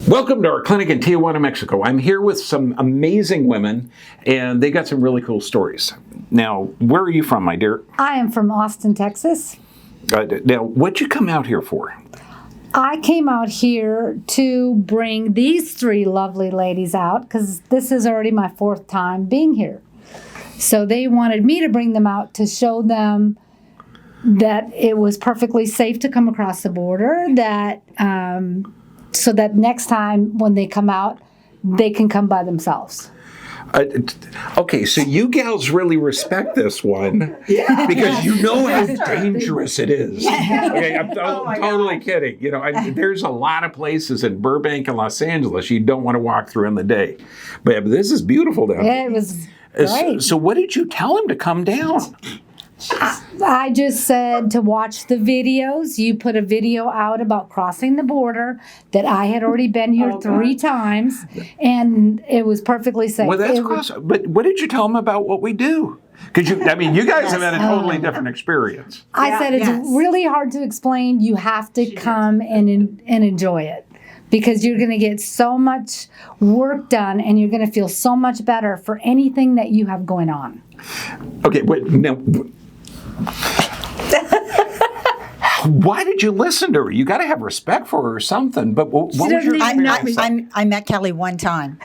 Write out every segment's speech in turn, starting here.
Welcome to our clinic in Tijuana, Mexico. I'm here with some amazing women, and they got some really cool stories. Now, where are you from, my dear? I am from Austin, Texas. Now, what'd you come out here for? I came out here to bring these three lovely ladies out because this is already my fourth time being here. So they wanted me to bring them out to show them that it was perfectly safe to come across the border, that so that next time when they come out, they can come by themselves. Okay, so you gals really respect this one because you know how dangerous it is. Okay, I'm totally kidding. You know, there's a lot of places in Burbank and Los Angeles you don't want to walk through in the day. But this is beautiful down here. It was great. So what did you tell him to come down? I just said to watch the videos. You put a video out about crossing the border that I had already been here 3 times, and it was perfectly safe. Well, that's awesome. But what did you tell them about what we do? Because you guys have had a totally different experience. I said it's really hard to explain. You have to come and enjoy it. Because you're going to get so much work done and you're going to feel so much better for anything that you have going on. Okay, wait, now, why did you listen to her? You got to have respect for her or something. But what was your experience? I met Kelly one time.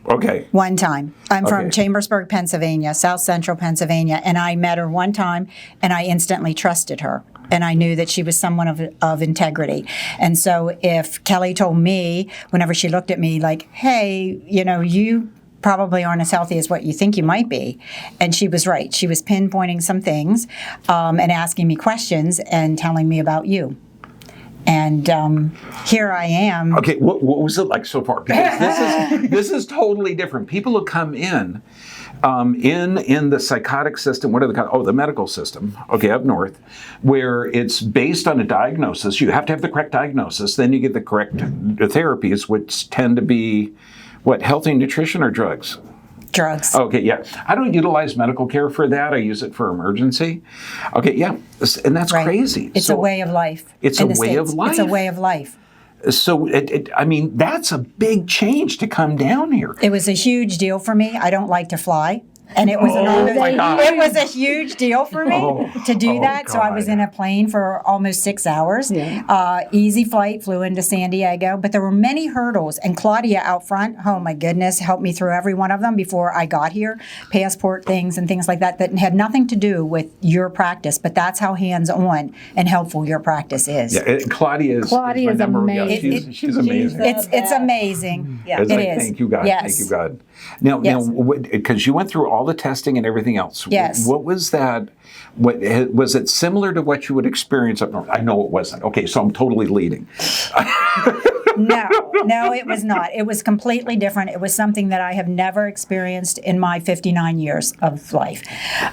Okay. One time. I'm from Chambersburg, Pennsylvania, South Central Pennsylvania, and I met her one time, and I instantly trusted her. And I knew that she was someone of integrity. And so if Kelly told me, whenever she looked at me, like, hey, you know, you probably aren't as healthy as what you think you might be. And she was right. She was pinpointing some things and asking me questions and telling me about you. And here I am. Okay, what was it like so far? Because this is totally different. People who come in the psychotic system, what do they call it? Oh, the medical system, okay, up north, where it's based on a diagnosis. You have to have the correct diagnosis, then you get the correct therapies, which tend to be, what, healthy nutrition or drugs? Drugs. Okay, yeah. I don't utilize medical care for that. I use it for emergency. Okay, yeah, and that's crazy. It's a way of life. It's a way of life. It's a way of life. So, that's a big change to come down here. It was a huge deal for me. I don't like to fly. And it was it was a huge deal for me to do that. God. So I was in a plane for almost 6 hours. Yeah. Easy flight, flew into San Diego. But there were many hurdles. And Claudia out front, oh my goodness, helped me through every one of them before I got here. Passport things and things like that had nothing to do with your practice. But that's how hands-on and helpful your practice is. Yeah, Claudia is amazing. Yeah, she's amazing. It's amazing. Yeah, it is. Thank you, God. Yes. Thank you, God. Now, because you went through all the testing and everything else. Yes. What was that? Was it similar to what you would experience up north? I know it wasn't. Okay, so I'm totally leading. No, it was not. It was completely different. It was something that I have never experienced in my 59 years of life.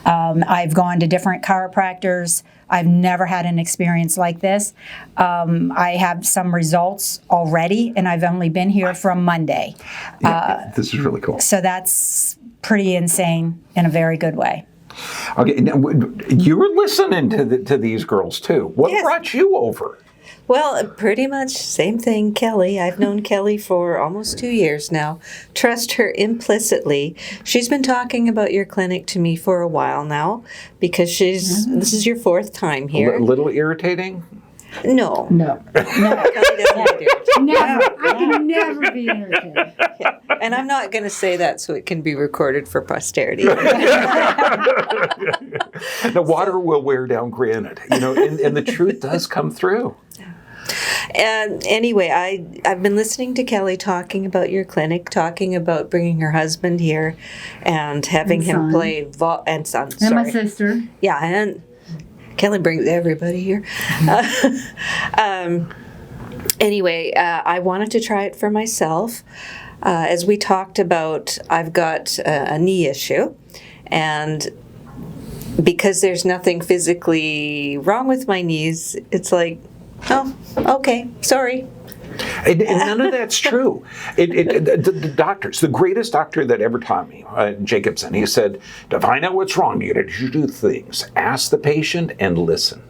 I've gone to different chiropractors. I've never had an experience like this. I have some results already, and I've only been here from Monday. This is really cool. So that's pretty insane in a very good way. Okay, now, you were listening to these girls too. What brought you over? Well, pretty much same thing, Kelly. I've known Kelly for almost 2 years now. Trust her implicitly. She's been talking about your clinic to me for a while now because this is your 4th time here. A little irritating? No. No. Kelly doesn't get irritated. Never. I can never be irritated. Yeah. And I'm not going to say that so it can be recorded for posterity. The water will wear down granite, and the truth does come through. And anyway, I've been listening to Kelly talking about your clinic, talking about bringing her husband here and having him play and son. And my sister. Yeah, and Kelly brings everybody here. Anyway, I wanted to try it for myself. As we talked about, I've got a knee issue, and because there's nothing physically wrong with my knees, it's like, oh, okay, sorry. And none of that's true. The doctors, the greatest doctor that ever taught me, Jacobson, he said, to find out what's wrong, you got to do 2 things. Ask the patient and listen.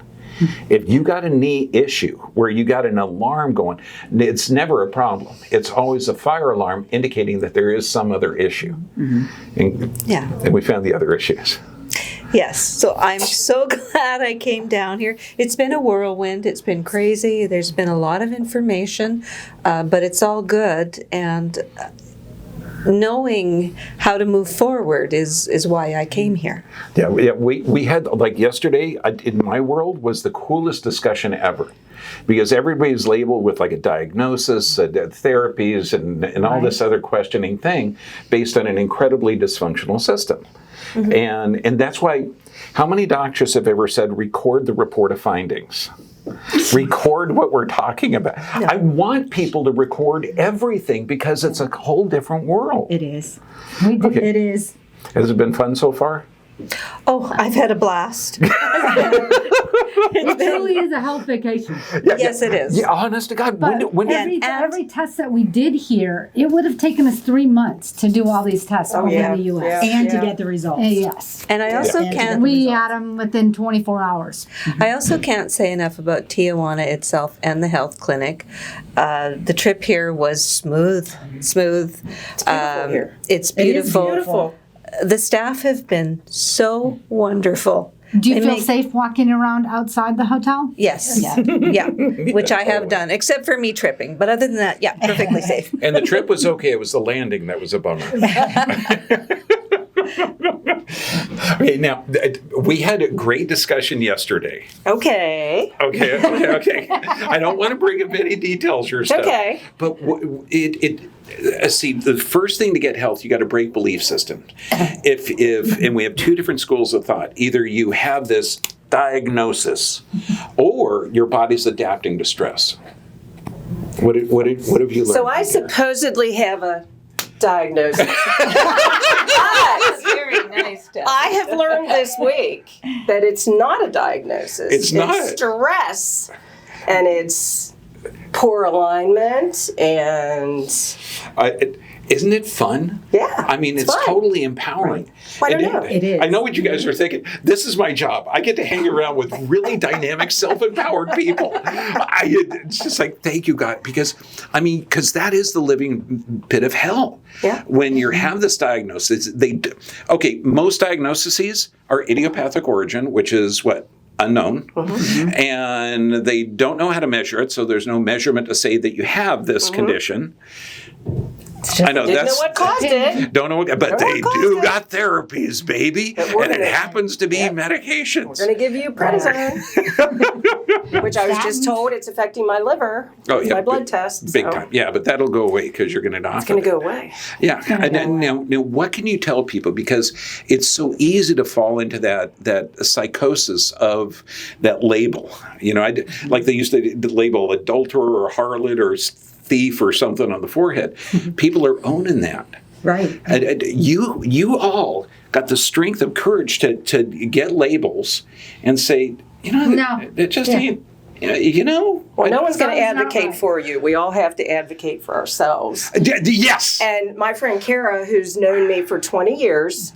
If you got a knee issue where you got an alarm going, it's never a problem. It's always a fire alarm indicating that there is some other issue. And we found the other issues. Yes, so I'm so glad I came down here. It's been a whirlwind. It's been crazy. There's been a lot of information, but it's all good. And knowing how to move forward is why I came here. Yeah, we had, like yesterday, in my world, was the coolest discussion ever. Because everybody's labeled with like a diagnosis, therapies, and all this other questioning thing based on an incredibly dysfunctional system. And that's why, how many doctors have ever said, record the report of findings? Record what we're talking about. No. I want people to record everything because it's a whole different world. It is. Okay. It is. Has it been fun so far? Oh, I've had a blast. It truly is a health vacation. Yes, it is. Yeah, honest to God. When every test that we did here, it would have taken us 3 months to do all these tests over in the U.S. And to get the results. Yes. And I also can't... We had them within 24 hours. I also can't say enough about Tijuana itself and the health clinic. The trip here was smooth. It's beautiful here. It's beautiful. It is beautiful. The staff have been so wonderful. Do you feel safe walking around outside the hotel? Yes. Yeah, which I have done, except for me tripping. But other than that, yeah, perfectly safe. And the trip was okay. It was the landing that was a bummer. Okay, now, we had a great discussion yesterday. Okay. I don't want to bring up any details or stuff. Okay. But see, the first thing to get health, you got to break belief systems. And we have two different schools of thought. Either you have this diagnosis, or your body's adapting to stress. What have you learned? So I supposedly have a diagnosis. That's very nice. I have learned this week that it's not a diagnosis. It's not. It's stress, and it's poor alignment, and isn't it fun? Yeah, I mean, it's fun. Totally empowering. I don't know. It is. I know what you guys are thinking. This is my job. I get to hang around with really dynamic, self-empowered people. It's just like, thank you, God, because that is the living pit of hell. Yeah. When you have this diagnosis, most diagnoses are idiopathic origin, which is what? Unknown. And they don't know how to measure it, so there's no measurement to say that you have this condition. I know Didn't know what caused it. Don't know, but they do got therapies, baby, and it happens to be medications. We're going to give you prednisone, which I was just told it's affecting my liver. My blood test. Big time. Yeah, but that'll go away because you're going to knock it. It's going to go away. Yeah. And now, what can you tell people? Because it's so easy to fall into that psychosis of that label. Like they used to label adulterer or harlot or thief or something on the forehead. People are owning that. Right. And you all got the strength of courage to get labels and say, it just ain't, Well, no one's going to advocate for you. We all have to advocate for ourselves. Yes. And my friend Cara, who's known me for 20 years,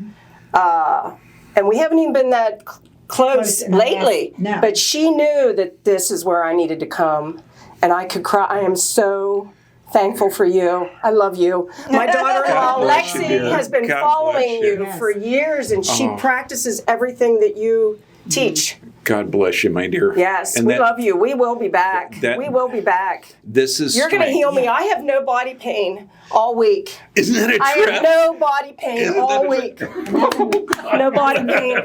and we haven't even been that close lately, but she knew that this is where I needed to come. And I could cry. I am so thankful for you. I love you. My daughter-in-law, Lexi, has been following you for years, and she practices everything that you teach. God bless you, my dear. Yes, we love you. We will be back. We will be back. You're going to heal me. I have no body pain all week. Isn't that a trip? I have no body pain all week. No body pain.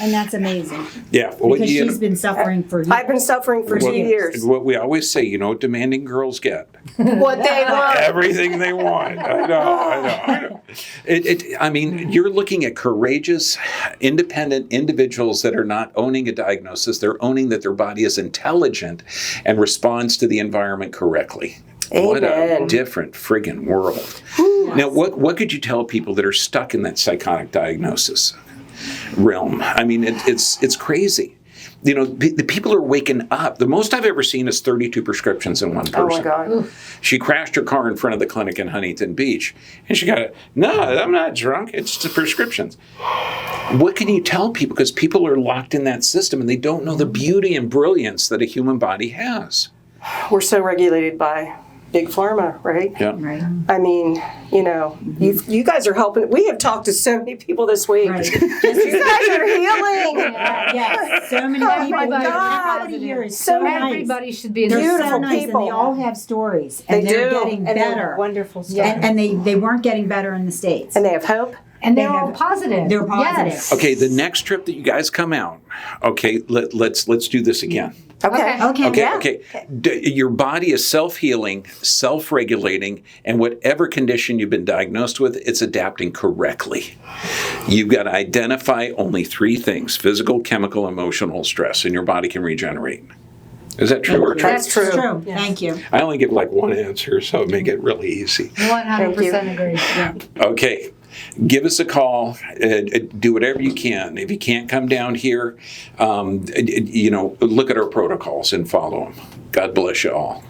And that's amazing. Yeah. Because she's been suffering for years. I've been suffering for 2 years. What we always say, demanding girls get. What they want. Everything they want. I know. You're looking at courageous, independent individuals that are not owning a diagnosis. They're owning that their body is intelligent and responds to the environment correctly. Amen. What a different friggin' world. Ooh, now, what could you tell people that are stuck in that psychotic diagnosis realm? It's crazy. the people are waking up. The most I've ever seen is 32 prescriptions in one Oh person. my God. She crashed her car in front of the clinic in Huntington Beach, and she got no, I'm not drunk. It's the prescriptions. What can you tell people? Because people are locked in that system, and they don't know the beauty and brilliance that a human body has. We're so regulated by Big Pharma, right? Yeah. Right. I mean, you guys are helping. We have talked to so many people this week. Right. You guys are healing. Yes, so many Oh people. my God. Everybody here is So so nice. Everybody should be in They're this. so Beautiful nice, people. and they all have stories, and They they're do. getting And they're better. Wonderful stuff. And they weren't getting better in the States. And they have hope. And they're They all have- positive. they're positive. Yes. Okay, the next trip that you guys come out, okay, let's do this again. Okay. Okay. Okay. Your body is self-healing, self-regulating, and whatever condition you've been diagnosed with, it's adapting correctly. You've got to identify only 3 things: physical, chemical, emotional stress, and your body can regenerate. Is that true or true? That's true. It's true. Thank you. I only give like one answer, so make it really easy. 100% agree. Yeah. Okay. Give us a call. Do whatever you can. If you can't come down here, look at our protocols and follow them. God bless you all.